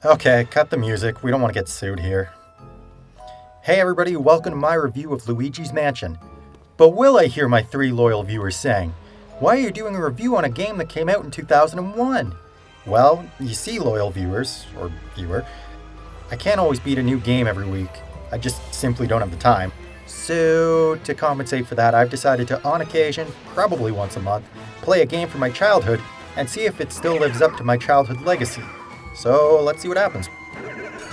Okay, cut the music. We don't want to get sued here. Hey everybody, welcome to my review of Luigi's Mansion. But will I hear my 3 loyal viewers saying, why are you doing a review on a game that came out in 2001? Well, you see, loyal viewers, or viewer, I can't always beat a new game every week. I just simply don't have the time. So, to compensate for that, I've decided to, on occasion, probably once a month, play a game from my childhood and see if it still lives up to my childhood legacy. So, let's see what happens.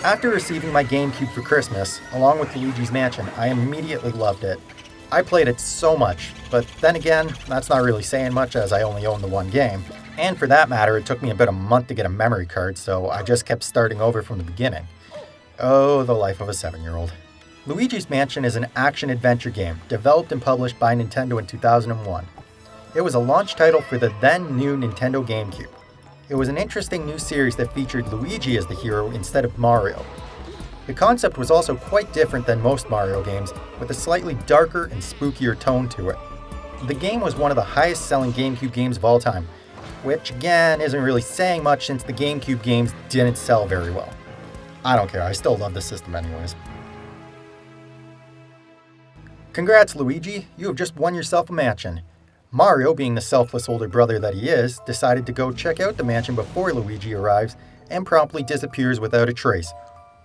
After receiving my GameCube for Christmas, along with Luigi's Mansion, I immediately loved it. I played it so much, but then again, that's not really saying much as I only own the one game. And for that matter, it took me about a month to get a memory card, so I just kept starting over from the beginning. Oh, the life of a 7-year-old. Luigi's Mansion is an action-adventure game, developed and published by Nintendo in 2001. It was a launch title for the then-new Nintendo GameCube. It was an interesting new series that featured Luigi as the hero instead of Mario. The concept was also quite different than most Mario games, with a slightly darker and spookier tone to it. The game was one of the highest-selling GameCube games of all time, which again isn't really saying much since the GameCube games didn't sell very well. I don't care, I still love the system anyways. Congrats, Luigi, you have just won yourself a mansion. Mario, being the selfless older brother that he is, decided to go check out the mansion before Luigi arrives and promptly disappears without a trace.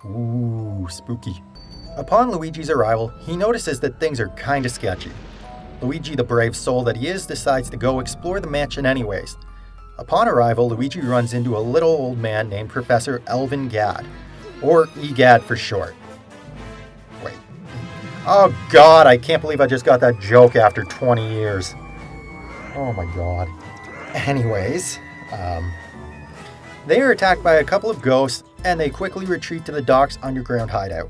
Ooh, spooky. Upon Luigi's arrival, he notices that things are kinda sketchy. Luigi, the brave soul that he is, decides to go explore the mansion anyways. Upon arrival, Luigi runs into a little old man named Professor Elvin Gadd, or EGAD for short. Wait. Oh god, I can't believe I just got that joke after 20 years. Oh my god. Anyways, they are attacked by a couple of ghosts, and they quickly retreat to the dock's underground hideout.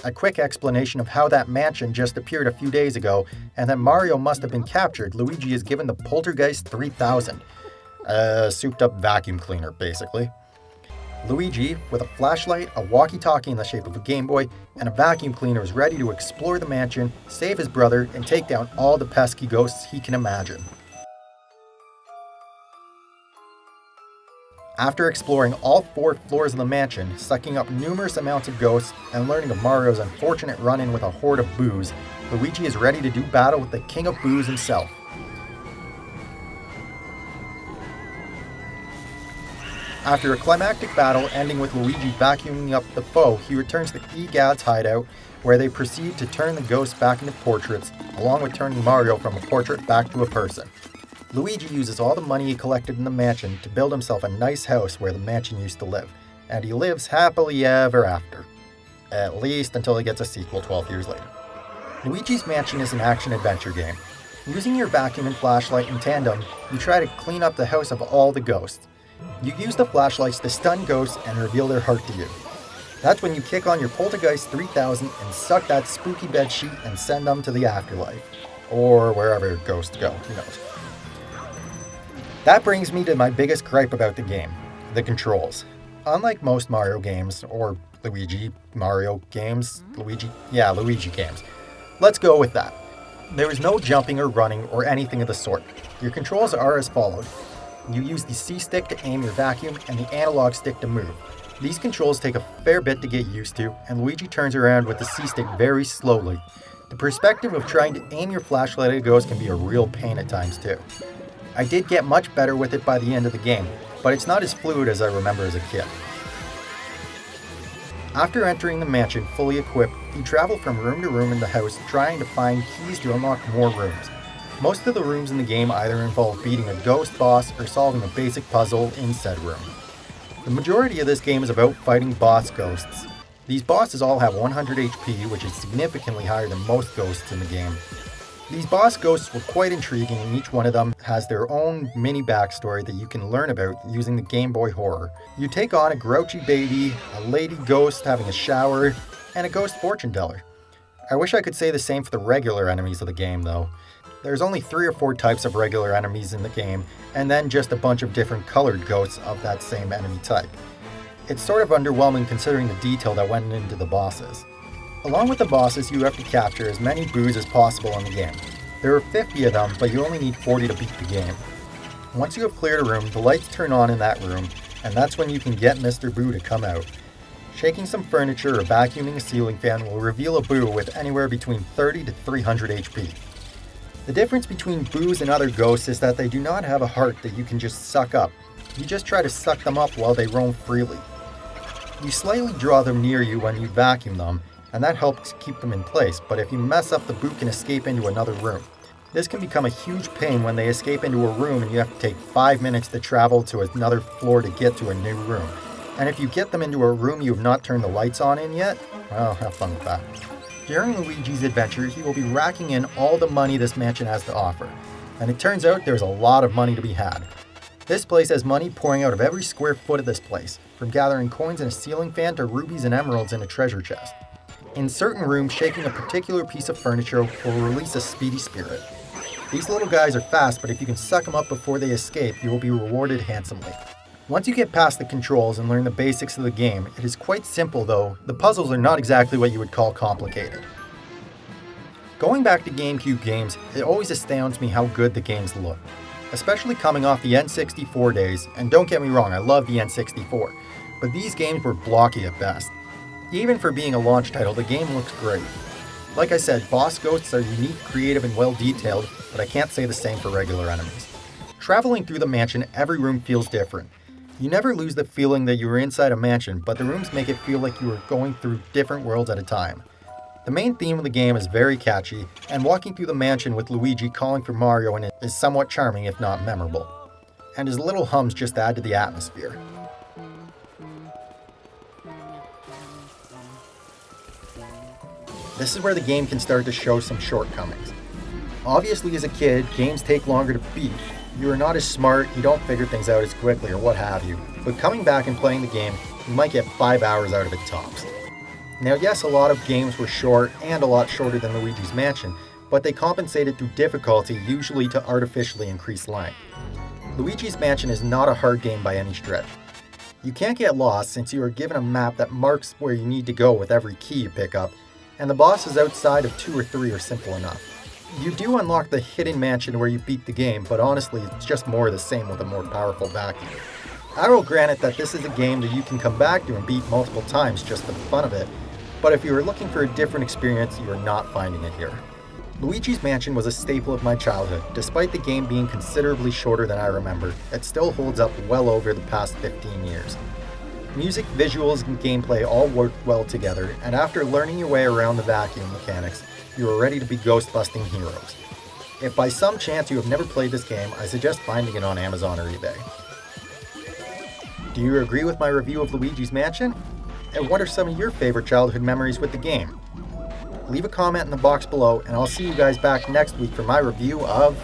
A quick explanation of how that mansion just appeared a few days ago, and that Mario must have been captured. Luigi is given the Poltergeist 3000. A souped-up vacuum cleaner, basically. Luigi, with a flashlight, a walkie-talkie in the shape of a Game Boy, and a vacuum cleaner is ready to explore the mansion, save his brother, and take down all the pesky ghosts he can imagine. After exploring all 4 floors of the mansion, sucking up numerous amounts of ghosts, and learning of Mario's unfortunate run-in with a horde of boos, Luigi is ready to do battle with the king of boos himself. After a climactic battle ending with Luigi vacuuming up the foe, he returns to EGAD's hideout, where they proceed to turn the ghosts back into portraits, along with turning Mario from a portrait back to a person. Luigi uses all the money he collected in the mansion to build himself a nice house where the mansion used to live, and he lives happily ever after. At least until he gets a sequel 12 years later. Luigi's Mansion is an action-adventure game. Using your vacuum and flashlight in tandem, you try to clean up the house of all the ghosts. You use the flashlights to stun ghosts and reveal their heart to you. That's when you kick on your Poltergeist 3000 and suck that spooky bedsheet and send them to the afterlife. Or wherever ghosts go, who knows. That brings me to my biggest gripe about the game, the controls. Unlike most Mario games, or Luigi games. Let's go with that. There is no jumping or running or anything of the sort. Your controls are as followed. You use the C-stick to aim your vacuum and the analog stick to move. These controls take a fair bit to get used to, and Luigi turns around with the C-stick very slowly. The perspective of trying to aim your flashlight at a ghost can be a real pain at times too. I did get much better with it by the end of the game, but it's not as fluid as I remember as a kid. After entering the mansion fully equipped, you travel from room to room in the house trying to find keys to unlock more rooms. Most of the rooms in the game either involve beating a ghost boss or solving a basic puzzle in said room. The majority of this game is about fighting boss ghosts. These bosses all have 100 HP, which is significantly higher than most ghosts in the game. These boss ghosts were quite intriguing, and each one of them has their own mini backstory that you can learn about using the Game Boy Horror. You take on a grouchy baby, a lady ghost having a shower, and a ghost fortune teller. I wish I could say the same for the regular enemies of the game though. There's only 3 or 4 types of regular enemies in the game, and then just a bunch of different colored ghosts of that same enemy type. It's sort of underwhelming considering the detail that went into the bosses. Along with the bosses, you have to capture as many boos as possible in the game. There are 50 of them, but you only need 40 to beat the game. Once you have cleared a room, the lights turn on in that room, and that's when you can get Mr. Boo to come out. Shaking some furniture or vacuuming a ceiling fan will reveal a Boo with anywhere between 30 to 300 HP. The difference between Boos and other ghosts is that they do not have a heart that you can just suck up. You just try to suck them up while they roam freely. You slightly draw them near you when you vacuum them, and that helps keep them in place, but if you mess up, the Boo can escape into another room. This can become a huge pain when they escape into a room and you have to take 5 minutes to travel to another floor to get to a new room. And if you get them into a room you have not turned the lights on in yet, well, have fun with that. During Luigi's adventure, he will be racking in all the money this mansion has to offer. And it turns out there's a lot of money to be had. This place has money pouring out of every square foot of this place, from gathering coins in a ceiling fan to rubies and emeralds in a treasure chest. In certain rooms, shaking a particular piece of furniture will release a speedy spirit. These little guys are fast, but if you can suck them up before they escape, you will be rewarded handsomely. Once you get past the controls and learn the basics of the game, it is quite simple though. The puzzles are not exactly what you would call complicated. Going back to GameCube games, it always astounds me how good the games look. Especially coming off the N64 days, and don't get me wrong, I love the N64, but these games were blocky at best. Even for being a launch title, the game looks great. Like I said, boss ghosts are unique, creative, and well detailed, but I can't say the same for regular enemies. Traveling through the mansion, every room feels different. You never lose the feeling that you are inside a mansion, but the rooms make it feel like you are going through different worlds at a time. The main theme of the game is very catchy, and walking through the mansion with Luigi calling for Mario in it is somewhat charming if not memorable. And his little hums just add to the atmosphere. This is where the game can start to show some shortcomings. Obviously as a kid, games take longer to beat. You are not as smart, you don't figure things out as quickly or what have you, but coming back and playing the game, you might get 5 hours out of it tops. Now yes, a lot of games were short and a lot shorter than Luigi's Mansion, but they compensated through difficulty, usually to artificially increase length. Luigi's Mansion is not a hard game by any stretch. You can't get lost since you are given a map that marks where you need to go with every key you pick up, and the bosses outside of 2 or 3 are simple enough. You do unlock the hidden mansion where you beat the game, but honestly it's just more of the same with a more powerful vacuum. I will grant it that this is a game that you can come back to and beat multiple times just for the fun of it, but if you are looking for a different experience, you are not finding it here. Luigi's Mansion was a staple of my childhood. Despite the game being considerably shorter than I remember, it still holds up well over the past 15 years. Music, visuals, and gameplay all work well together, and after learning your way around the vacuum mechanics, you are ready to be ghost-busting heroes. If by some chance you have never played this game, I suggest finding it on Amazon or eBay. Do you agree with my review of Luigi's Mansion? And what are some of your favorite childhood memories with the game? Leave a comment in the box below, and I'll see you guys back next week for my review of